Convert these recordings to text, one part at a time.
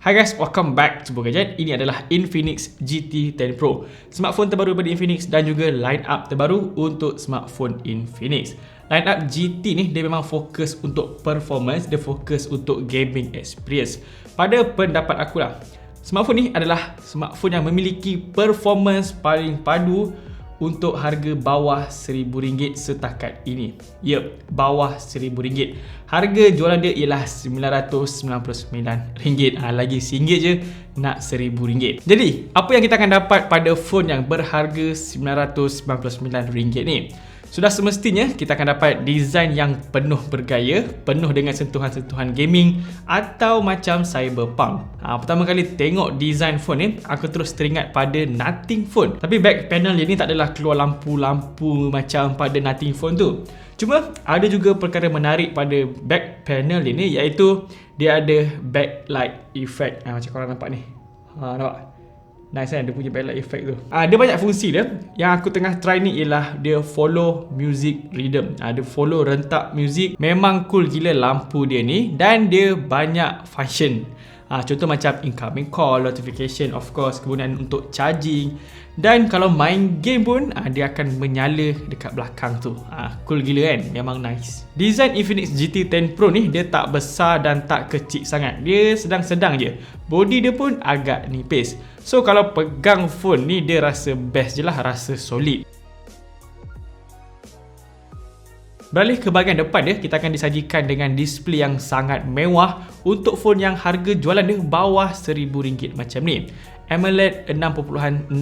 Hi guys, welcome back to Gadget. Ini adalah Infinix GT 10 Pro, smartphone terbaru dari Infinix dan juga line up terbaru untuk smartphone Infinix. Line up GT ni dia memang fokus untuk performance, dia fokus untuk gaming experience. Pada pendapat aku lah, smartphone ni adalah smartphone yang memiliki performance paling padu untuk harga bawah RM1,000 setakat ini. Yep, bawah RM1,000. Harga jualan dia ialah RM999. Lagi RM1 je nak RM1,000. Jadi, apa yang kita akan dapat pada phone yang berharga RM999 ni? Sudah semestinya kita akan dapat design yang penuh bergaya, penuh dengan sentuhan-sentuhan gaming atau macam cyberpunk. Pertama kali tengok design phone ni, aku terus teringat pada Nothing Phone. Tapi back panel dia ni tak adalah keluar lampu-lampu macam pada Nothing Phone tu. Cuma ada juga perkara menarik pada back panel dia ni, iaitu dia ada backlight effect. Macam korang nampak ni. Nampak? Nice kan dia punya backlight effect tu. Dia banyak fungsi dia. Yang aku tengah try ni ialah dia follow music rhythm. Dia follow rentak music. Memang cool gila lampu dia ni. Dan dia banyak function. Contoh macam incoming call, notification, of course, kemudian untuk charging. Dan kalau main game pun dia akan menyala dekat belakang tu. Cool gila kan? Memang nice. Design Infinix GT 10 Pro ni dia tak besar dan tak kecil sangat. Dia sedang-sedang je. Body dia pun agak nipis. So kalau pegang phone ni dia rasa best je lah, rasa solid. Beralih ke bahagian depan dia, kita akan disajikan dengan display yang sangat mewah untuk phone yang harga jualan dia bawah RM1,000 macam ni. AMOLED 6.67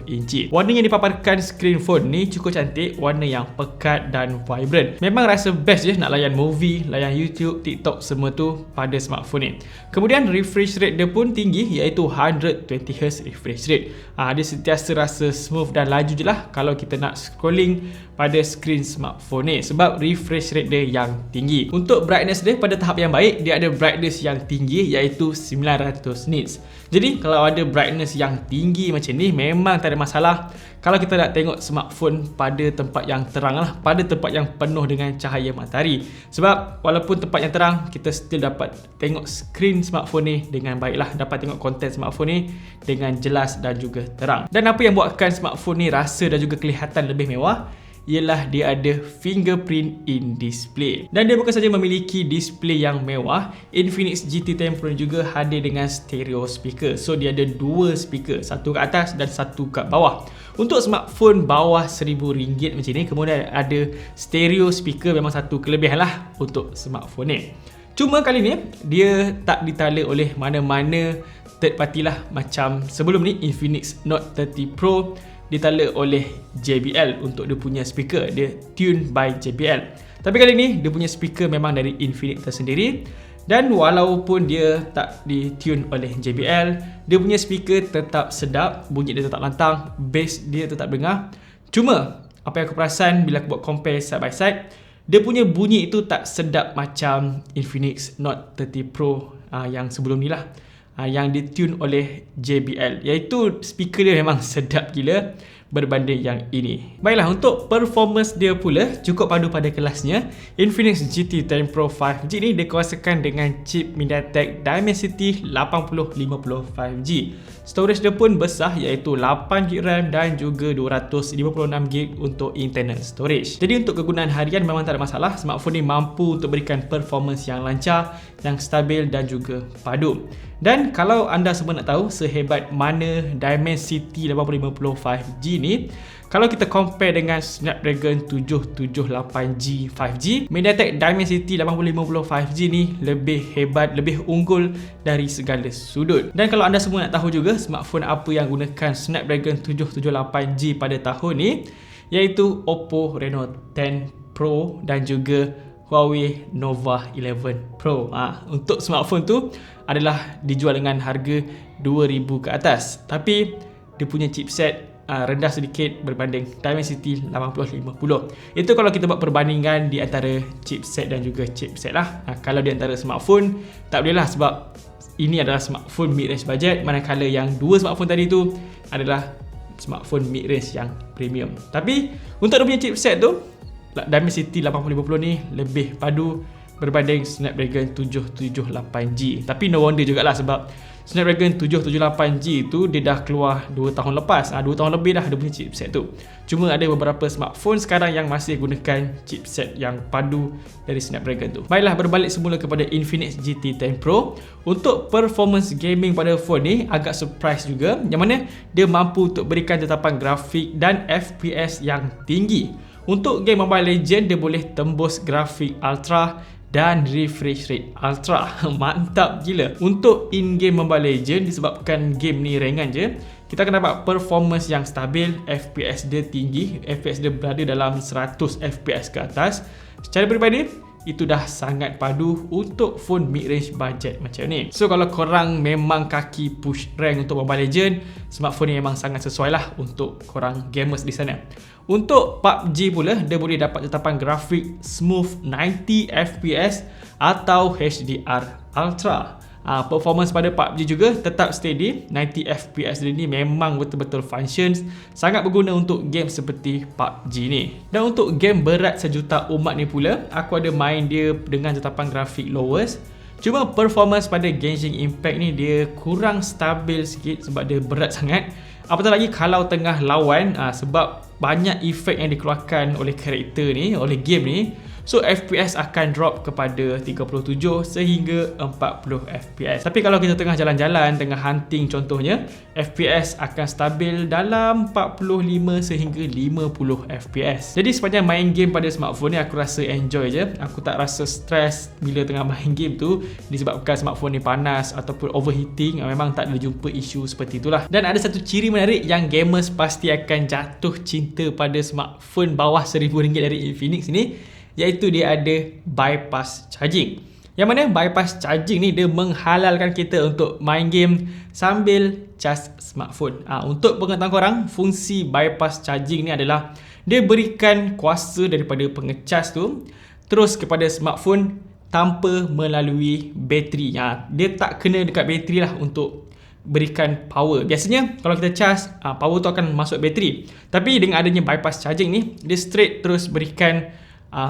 inci. Warna yang dipaparkan screen phone ni cukup cantik, warna yang pekat dan vibrant. Memang rasa best je nak layan movie, layan YouTube, TikTok semua tu pada smartphone ni. Kemudian refresh rate dia pun tinggi, iaitu 120Hz refresh rate. Dia sentiasa rasa smooth dan laju je lah kalau kita nak scrolling pada screen smartphone ni, sebab refresh rate dia yang tinggi. Untuk brightness dia pada tahap yang baik, dia ada brightness yang tinggi iaitu 900 nits. Jadi kalau ada brightness yang tinggi macam ni memang tak ada masalah kalau kita nak tengok smartphone pada tempat yang terang lah, pada tempat yang penuh dengan cahaya matahari. Sebab walaupun tempat yang terang, kita still dapat tengok screen smartphone ni dengan baik lah, dapat tengok konten smartphone ni dengan jelas dan juga terang. Dan apa yang buatkan smartphone ni rasa dan juga kelihatan lebih mewah ialah dia ada fingerprint in display. Dan dia bukan saja memiliki display yang mewah, Infinix GT 10 Pro juga hadir dengan stereo speaker. So dia ada dua speaker, satu kat atas dan satu kat bawah. Untuk smartphone bawah RM1,000 macam ni, kemudian ada stereo speaker, memang satu kelebihan lah untuk smartphone ni. Cuma kali ni dia tak ditala oleh mana-mana third party lah, macam sebelum ni Infinix Note 30 Pro ditala oleh JBL untuk dia punya speaker, dia tuned by JBL. Tapi kali ni dia punya speaker memang dari Infinix tersendiri, dan walaupun dia tak ditune oleh JBL, dia punya speaker tetap sedap, bunyi dia tetap lantang, bass dia tetap dengar. Cuma apa yang aku perasan bila aku buat compare side by side, dia punya bunyi itu tak sedap macam Infinix Note 30 Pro yang sebelum ni lah, yang ditune oleh JBL, iaitu speaker dia memang sedap gila berbanding yang ini. Baiklah, untuk performance dia pula cukup padu pada kelasnya. Infinix GT 10 Pro 5G ni dikuasakan dengan chip MediaTek Dimensity 8050 5G. Storage dia pun besar, iaitu 8GB RAM dan juga 256GB untuk internal storage. Jadi untuk kegunaan harian memang tak ada masalah. Smartphone ni mampu untuk berikan performance yang lancar, yang stabil dan juga padu. Dan kalau anda semua nak tahu sehebat mana Dimensity 8050 5G ni, kalau kita compare dengan Snapdragon 778G 5G, MediaTek Dimensity 8050 5G ni lebih hebat, lebih unggul dari segala sudut. Dan kalau anda semua nak tahu juga smartphone apa yang gunakan Snapdragon 778G pada tahun ni, iaitu Oppo Reno 10 Pro dan juga Huawei Nova 11 Pro. Untuk smartphone tu adalah dijual dengan harga RM2,000 ke atas. Tapi dia punya chipset rendah sedikit berbanding Dimensity 8050. Itu kalau kita buat perbandingan di antara chipset dan juga chipset lah. Kalau di antara smartphone tak boleh lah, sebab ini adalah smartphone mid-range budget, manakala yang dua smartphone tadi tu adalah smartphone mid-range yang premium. Tapi untuk dia punya chipset tu, Dimensity 8050 ni lebih padu berbanding Snapdragon 778G. Tapi no wonder jugalah sebab Snapdragon 778G tu dia dah keluar 2 tahun lepas. 2 tahun lebih dah dia punya chipset tu. Cuma ada beberapa smartphone sekarang yang masih gunakan chipset yang padu dari Snapdragon tu. Baiklah, berbalik semula kepada Infinix GT 10 Pro. Untuk performance gaming pada phone ni agak surprise juga, yang mana dia mampu untuk berikan tetapan grafik dan FPS yang tinggi. Untuk game Mobile Legends dia boleh tembus grafik ultra dan refresh rate ultra. Mantap gila. Untuk in-game Mobile Legends, disebabkan game ni ringan je, kita akan dapat performance yang stabil, FPS dia tinggi, FPS dia berada dalam 100 FPS ke atas. Secara peribadi, itu dah sangat padu untuk phone mid-range budget macam ni. So kalau korang memang kaki push rank untuk Mobile Legends, smartphone ni memang sangat sesuai lah untuk korang gamers di sana. Untuk PUBG pula, dia boleh dapat tetapan grafik smooth 90 FPS atau HDR Ultra. Performance pada PUBG juga tetap steady. 90 FPS dia ni memang betul-betul functions, sangat berguna untuk game seperti PUBG ni. Dan untuk game berat sejuta umat ni pula, aku ada main dia dengan tetapan grafik lowest. Cuma performance pada Genshin Impact ni dia kurang stabil sikit sebab dia berat sangat. Apatah lagi kalau tengah lawan, sebab banyak efek yang dikeluarkan oleh karakter ni, oleh game ni. So FPS akan drop kepada 37 sehingga 40 FPS. Tapi kalau kita tengah jalan-jalan, tengah hunting contohnya, FPS akan stabil dalam 45 sehingga 50 FPS. Jadi sepanjang main game pada smartphone ni aku rasa enjoy je. Aku tak rasa stress bila tengah main game tu disebabkan smartphone ni panas ataupun overheating. Memang tak ada jumpa isu seperti itulah. Dan ada satu ciri menarik yang gamers pasti akan jatuh cinta pada smartphone bawah RM1,000 dari Infinix ni, iaitu dia ada bypass charging. Yang mana bypass charging ni dia menghalalkan kita untuk main game sambil cas smartphone. Untuk pengetahuan korang, fungsi bypass charging ni adalah dia berikan kuasa daripada pengecas tu terus kepada smartphone tanpa melalui bateri. Dia tak kena dekat bateri lah untuk berikan power. Biasanya kalau kita cas, power tu akan masuk bateri. Tapi dengan adanya bypass charging ni, dia straight terus berikan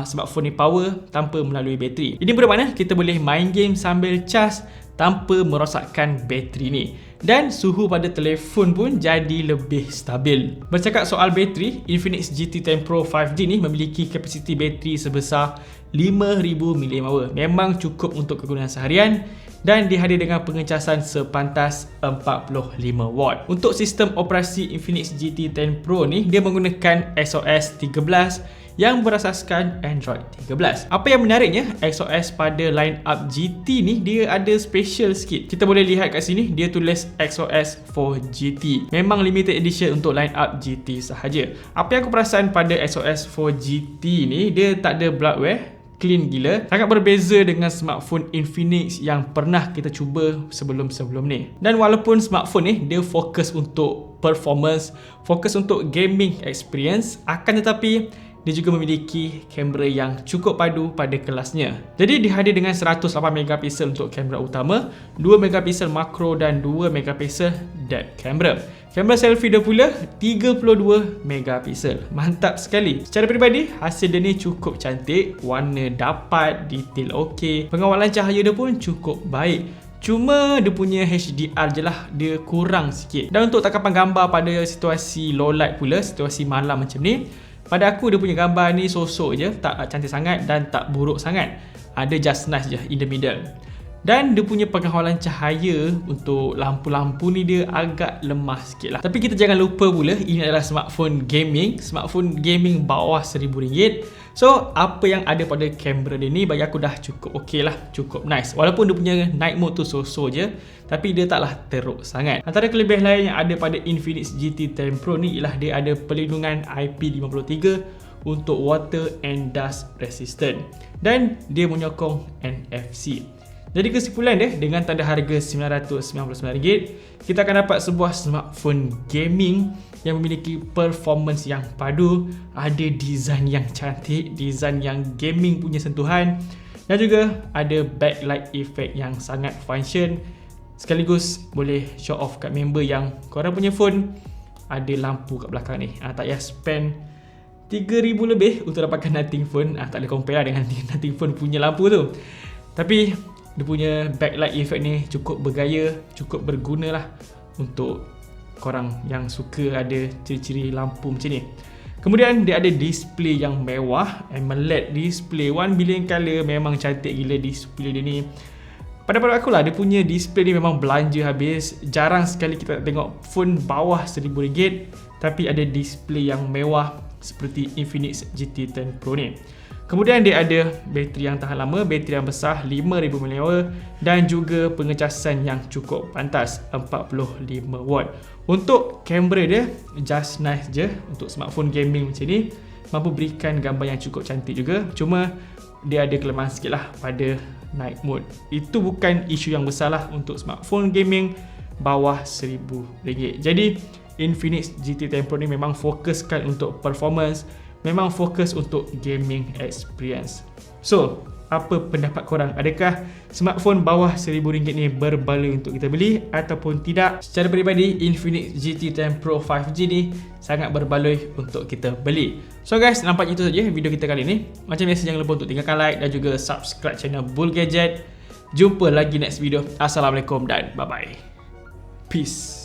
smartphone ni power tanpa melalui bateri. Ini bermakna kita boleh main game sambil cas tanpa merosakkan bateri ni. Dan suhu pada telefon pun jadi lebih stabil. Bercakap soal bateri, Infinix GT 10 Pro 5G ni memiliki kapasiti bateri sebesar 5000 mAh. Memang cukup untuk kegunaan seharian dan dihadir dengan pengecasan sepantas 45W. Untuk sistem operasi Infinix GT 10 Pro ni, dia menggunakan XOS 13 yang berasaskan Android 13. Apa yang menariknya, XOS pada line up GT ni dia ada special sikit. Kita boleh lihat kat sini, dia tulis XOS for GT. Memang limited edition untuk line up GT sahaja. Apa yang aku perasan pada XOS for GT ni, dia tak ada bloatware, clean gila. Sangat berbeza dengan smartphone Infinix yang pernah kita cuba sebelum-sebelum ni. Dan walaupun smartphone ni dia fokus untuk performance, fokus untuk gaming experience, akan tetapi dia juga memiliki kamera yang cukup padu pada kelasnya. Jadi dihadir dengan 108MP untuk kamera utama, 2MP makro dan 2MP depth camera. Kamera selfie dia pula 32MP. Mantap sekali. Secara peribadi, hasil dia ni cukup cantik, warna dapat, detail okey, pengawalan cahaya dia pun cukup baik. Cuma dia punya HDR je lah, dia kurang sikit. Dan untuk tangkapan gambar pada situasi low light pula, situasi malam macam ni, pada aku dia punya gambar ni sosok je, tak cantik sangat dan tak buruk sangat. Ada just nice je, in the middle. Dan dia punya pengawalan cahaya untuk lampu-lampu ni dia agak lemah sikit lah. Tapi kita jangan lupa pula, ini adalah smartphone gaming bawah RM1,000. So apa yang ada pada kamera dia ni bagi aku dah cukup okey lah, cukup nice. Walaupun dia punya night mode tu so-so je, tapi dia taklah teruk sangat. Antara kelebihan lain yang ada pada Infinix GT 10 Pro ni ialah dia ada perlindungan IP53 untuk water and dust resistant. Dan dia menyokong NFC. Jadi kesimpulan dia, dengan tanda harga RM999, kita akan dapat sebuah smartphone gaming yang memiliki performance yang padu, ada design yang cantik, design yang gaming punya sentuhan, dan juga ada backlight effect yang sangat function, sekaligus boleh show off kat member yang korang punya phone ada lampu kat belakang ni. Tak payah spend RM3,000 lebih untuk dapatkan Nothing Phone. Tak boleh compare lah dengan Nothing Phone punya lampu tu. Tapi dia punya backlight effect ni cukup bergaya, cukup berguna lah untuk korang yang suka ada ciri-ciri lampu macam ni. Kemudian dia ada display yang mewah, AMOLED display 1 billion color. Memang cantik gila display dia ni. Pada pendapat aku lah, dia punya display ni memang belanja habis. Jarang sekali kita tengok phone bawah RM1,000 tapi ada display yang mewah seperti Infinix GT10 Pro ni. Kemudian dia ada bateri yang tahan lama, bateri yang besar 5000 mAh dan juga pengecasan yang cukup pantas 45W. Untuk kamera dia just nice je untuk smartphone gaming macam ni. Mampu berikan gambar yang cukup cantik juga. Cuma dia ada kelemahan sikit lah pada night mode. Itu bukan isu yang besar lah untuk smartphone gaming bawah RM1,000. Jadi Infinix GT10 Pro ni memang fokuskan untuk performance, memang fokus untuk gaming experience. So, apa pendapat korang? Adakah smartphone bawah RM1,000 ni berbaloi untuk kita beli ataupun tidak? Secara peribadi, Infinix GT10 Pro 5G ni sangat berbaloi untuk kita beli. So guys, nampaknya itu saja video kita kali ni. Macam biasa, jangan lupa untuk tinggalkan like dan juga subscribe channel Bull Gadget. Jumpa lagi next video. Assalamualaikum dan bye-bye. Peace.